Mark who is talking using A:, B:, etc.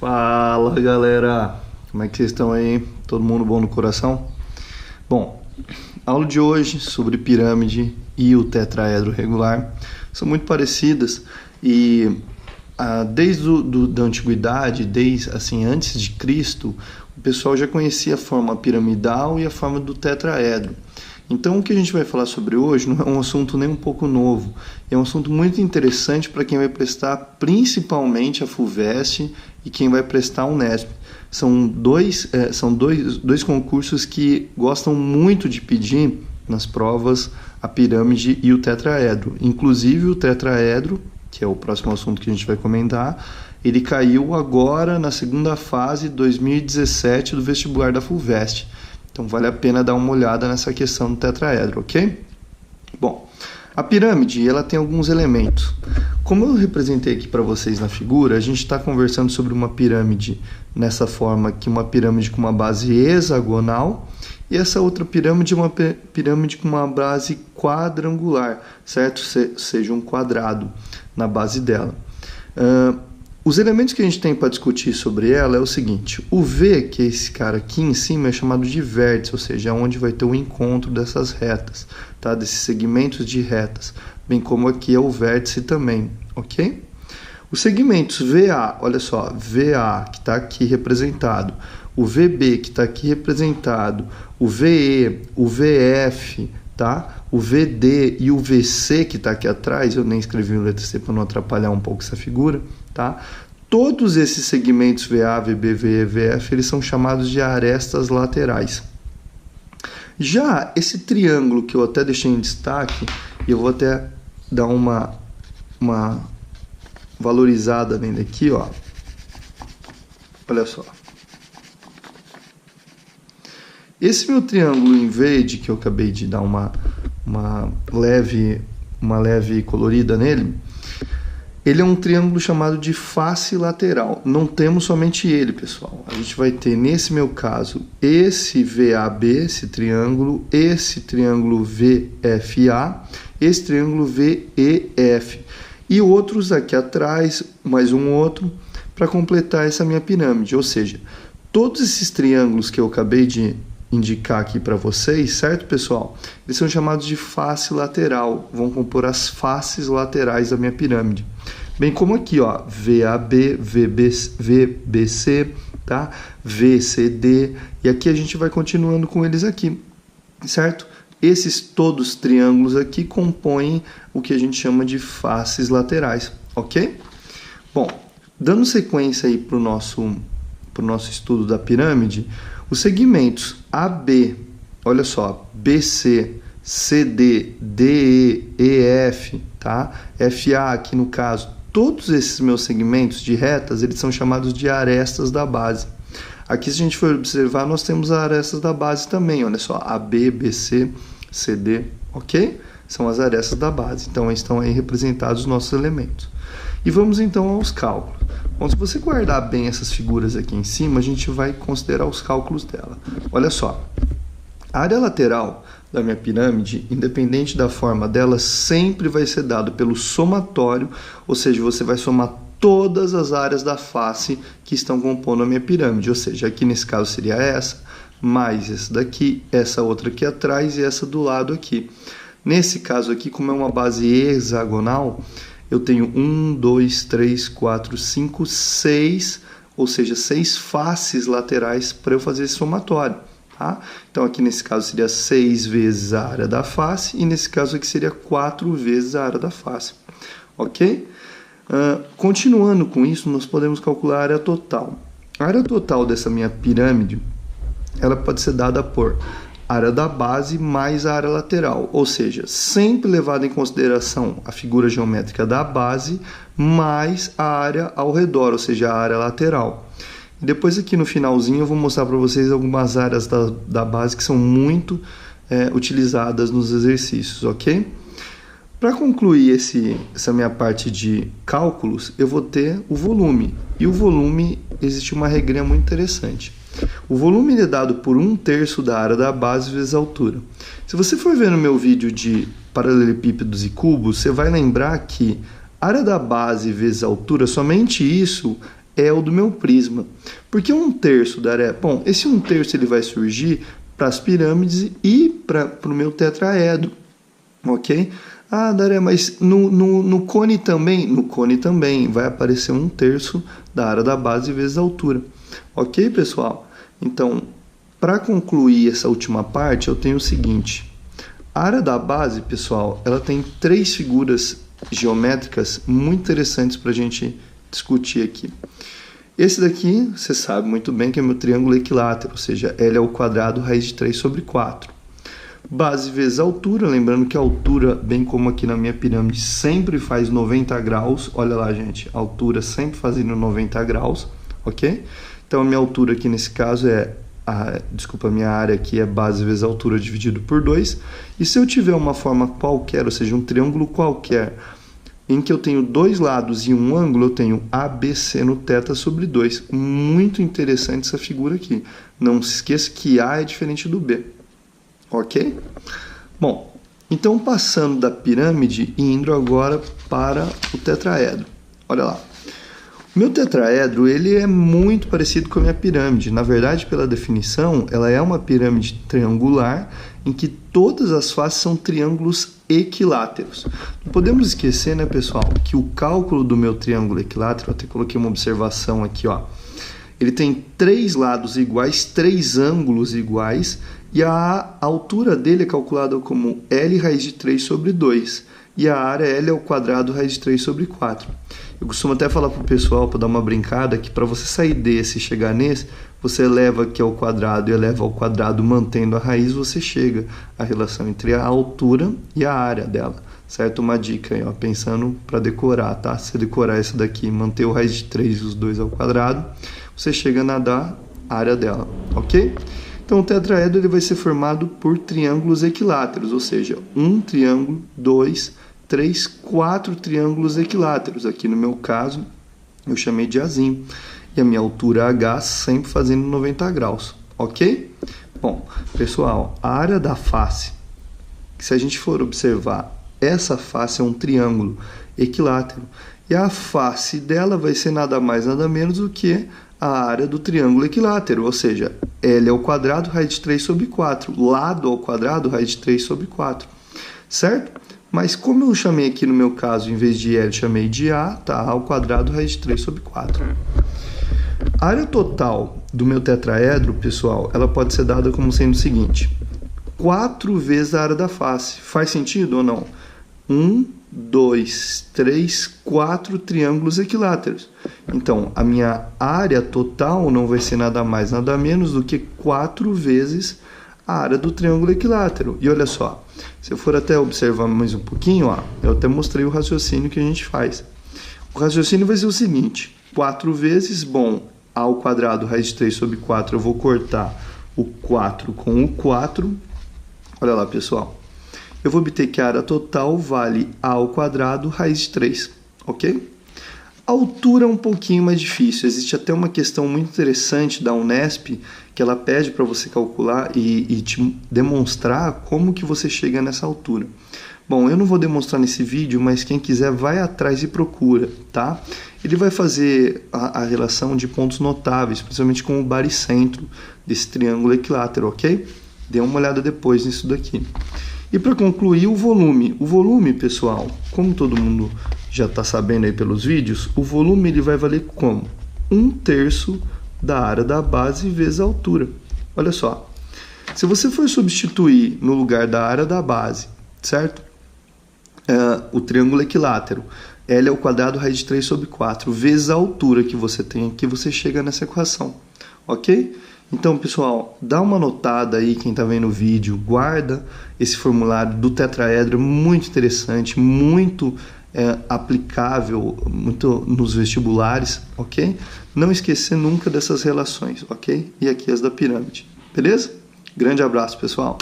A: Fala galera, como é que vocês estão aí? Todo mundo bom no coração? Bom, a aula de hoje sobre pirâmide e o tetraedro regular são muito parecidas e desde da antiguidade, desde assim antes de Cristo, o pessoal já conhecia a forma piramidal e a forma do tetraedro. Então o que a gente vai falar sobre hoje não é um assunto nem um pouco novo, é um assunto muito interessante para quem vai prestar principalmente a FUVEST e quem vai prestar a Unesp. São dois concursos que gostam muito de pedir nas provas a pirâmide e o tetraedro. Inclusive o tetraedro, que é o próximo assunto que a gente vai comentar, ele caiu agora na segunda fase 2017 do vestibular da FUVEST. Então vale a pena dar uma olhada nessa questão do tetraedro, ok? Bom, a pirâmide ela tem alguns elementos. Como eu representei aqui para vocês na figura, a gente está conversando sobre uma pirâmide nessa forma aqui, uma pirâmide com uma base hexagonal, e essa outra pirâmide é uma pirâmide com uma base quadrangular, certo? Seja um quadrado na base dela. Os elementos que a gente tem para discutir sobre ela é o seguinte: o V, que é esse cara aqui em cima, é chamado de vértice, ou seja, é onde vai ter o encontro dessas retas, tá? Desses segmentos de retas, bem como aqui é o vértice também, ok? Os segmentos VA, olha só, VA que está aqui representado, o VB que está aqui representado, o VE, o VF, tá? O VD e o VC que está aqui atrás, eu nem escrevi o letra C para não atrapalhar um pouco essa figura, tá? Todos esses segmentos VA, VB, VE, VF, eles são chamados de arestas laterais. Já esse triângulo que eu até deixei em destaque, e eu vou até dar uma valorizada nele aqui, ó. Olha só. Esse meu triângulo em verde, que eu acabei de dar uma leve colorida nele, ele é um triângulo chamado de face lateral. Não temos somente ele, pessoal. A gente vai ter, nesse meu caso, esse VAB, esse triângulo VFA, esse triângulo VEF. E outros aqui atrás, mais um outro, para completar essa minha pirâmide. Ou seja, todos esses triângulos que eu acabei de indicar aqui para vocês, certo, pessoal? Eles são chamados de face lateral, vão compor as faces laterais da minha pirâmide. Bem como aqui, ó, VAB, VBC, tá? VCD, e aqui a gente vai continuando com eles aqui, certo? Esses todos triângulos aqui compõem o que a gente chama de faces laterais, ok? Bom, dando sequência aí para o nosso estudo da pirâmide, os segmentos AB, olha só, BC, CD, DE, EF, tá? FA aqui no caso, todos esses meus segmentos de retas, eles são chamados de arestas da base. Aqui, se a gente for observar, nós temos as arestas da base também, olha só, AB, BC, CD, ok? São as arestas da base, então estão aí representados os nossos elementos. E vamos então aos cálculos. Bom, se você guardar bem essas figuras aqui em cima, a gente vai considerar os cálculos dela. Olha só, a área lateral da minha pirâmide, independente da forma dela, sempre vai ser dado pelo somatório, ou seja, você vai somar todas as áreas da face que estão compondo a minha pirâmide, ou seja, aqui nesse caso seria essa, mais essa daqui, essa outra aqui atrás e essa do lado aqui. Nesse caso aqui, como é uma base hexagonal, eu tenho 1, 2, 3, 4, 5, 6, ou seja, 6 faces laterais para eu fazer esse somatório. Tá? Então aqui nesse caso seria 6 vezes a área da face e nesse caso aqui seria 4 vezes a área da face. Ok? Continuando com isso, nós podemos calcular a área total. A área total dessa minha pirâmide, ela pode ser dada por área da base mais a área lateral, ou seja, sempre levado em consideração a figura geométrica da base mais a área ao redor, ou seja, a área lateral. E depois aqui no finalzinho eu vou mostrar para vocês algumas áreas da base que são muito utilizadas nos exercícios, ok? Para concluir essa minha parte de cálculos, eu vou ter o volume. E o volume, existe uma regrinha muito interessante. O volume é dado por 1/3 da área da base vezes a altura. Se você for ver no meu vídeo de paralelepípedos e cubos, você vai lembrar que área da base vezes a altura, somente isso é o do meu prisma. Porque 1/3 daria... Bom, esse 1/3 ele vai surgir para as pirâmides e para o meu tetraedro, ok? Ah, Daré, mas no cone também? No cone também vai aparecer 1/3 da área da base vezes a altura. Ok, pessoal? Então, para concluir essa última parte, eu tenho o seguinte. A área da base, pessoal, ela tem 3 figuras geométricas muito interessantes para a gente discutir aqui. Esse daqui, você sabe muito bem que é meu triângulo equilátero, ou seja, L ao quadrado, raiz de 3 sobre 4. Base vezes altura, lembrando que a altura, bem como aqui na minha pirâmide, sempre faz 90 graus. Olha lá, gente, a altura sempre fazendo 90 graus, ok? Então, a minha altura aqui nesse caso é... minha área aqui é base vezes altura dividido por 2. E se eu tiver uma forma qualquer, ou seja, um triângulo qualquer, em que eu tenho 2 lados e um ângulo, eu tenho ABC no θ sobre 2. Muito interessante essa figura aqui. Não se esqueça que A é diferente do B. Ok? Bom, então passando da pirâmide e indo agora para o tetraedro. Olha lá. O meu tetraedro, ele é muito parecido com a minha pirâmide. Na verdade, pela definição, ela é uma pirâmide triangular em que todas as faces são triângulos equiláteros. Não podemos esquecer, né, pessoal, que o cálculo do meu triângulo equilátero, eu até coloquei uma observação aqui, ó. Ele tem 3 lados iguais, 3 ângulos iguais, e a altura dele é calculada como L raiz de 3 sobre 2. E a área L ao quadrado raiz de 3 sobre 4. Eu costumo até falar para o pessoal, para dar uma brincada, que para você sair desse e chegar nesse, você eleva aqui ao quadrado e eleva ao quadrado mantendo a raiz, você chega à relação entre a altura e a área dela. Certo? Uma dica aí, ó, pensando para decorar, tá? Se você decorar essa daqui, manter o raiz de 3 e os 2 ao quadrado, você chega na da área dela, ok? Então, o tetraedro ele vai ser formado por triângulos equiláteros, ou seja, 1 triângulo, 2, 3, 4 triângulos equiláteros. Aqui no meu caso, eu chamei de Azinho. E a minha altura H sempre fazendo 90 graus, ok? Bom, pessoal, a área da face, se a gente for observar, essa face é um triângulo equilátero. E a face dela vai ser nada mais, nada menos do que a área do triângulo equilátero, ou seja, L ao quadrado, raiz de 3 sobre 4. Lado ao quadrado, raiz de 3 sobre 4. Certo? Mas como eu chamei aqui no meu caso, em vez de L, chamei de A, tá? A ao quadrado, raiz de 3 sobre 4. A área total do meu tetraedro, pessoal, ela pode ser dada como sendo o seguinte. 4 vezes a área da face. Faz sentido ou não? 1, 2, 3, 4 triângulos equiláteros. Então, a minha área total não vai ser nada mais, nada menos do que 4 vezes a área do triângulo equilátero. E olha só, se eu for até observar mais um pouquinho, ó, eu até mostrei o raciocínio que a gente faz. O raciocínio vai ser o seguinte, 4 vezes, bom, A ao quadrado, raiz de 3 sobre 4, eu vou cortar o 4 com o 4. Olha lá, pessoal. Eu vou obter que a área total vale A ao quadrado, raiz de 3, ok? A altura é um pouquinho mais difícil. Existe até uma questão muito interessante da Unesp, que ela pede para você calcular e te demonstrar como que você chega nessa altura. Bom, eu não vou demonstrar nesse vídeo, mas quem quiser vai atrás e procura, tá? Ele vai fazer a relação de pontos notáveis, principalmente com o baricentro desse triângulo equilátero, ok? Dê uma olhada depois nisso daqui. E para concluir, o volume. O volume, pessoal, como todo mundo já está sabendo aí pelos vídeos, o volume ele vai valer como? 1/3 da área da base vezes a altura. Olha só, se você for substituir no lugar da área da base, certo? O triângulo equilátero, L ao quadrado, raiz de 3 sobre 4, vezes a altura que você tem aqui, você chega nessa equação, ok? Então, pessoal, dá uma notada aí, quem está vendo o vídeo, guarda esse formulário do tetraedro, muito interessante, muito aplicável, muito nos vestibulares, ok? Não esquecer nunca dessas relações, ok? E aqui as da pirâmide, beleza? Grande abraço, pessoal!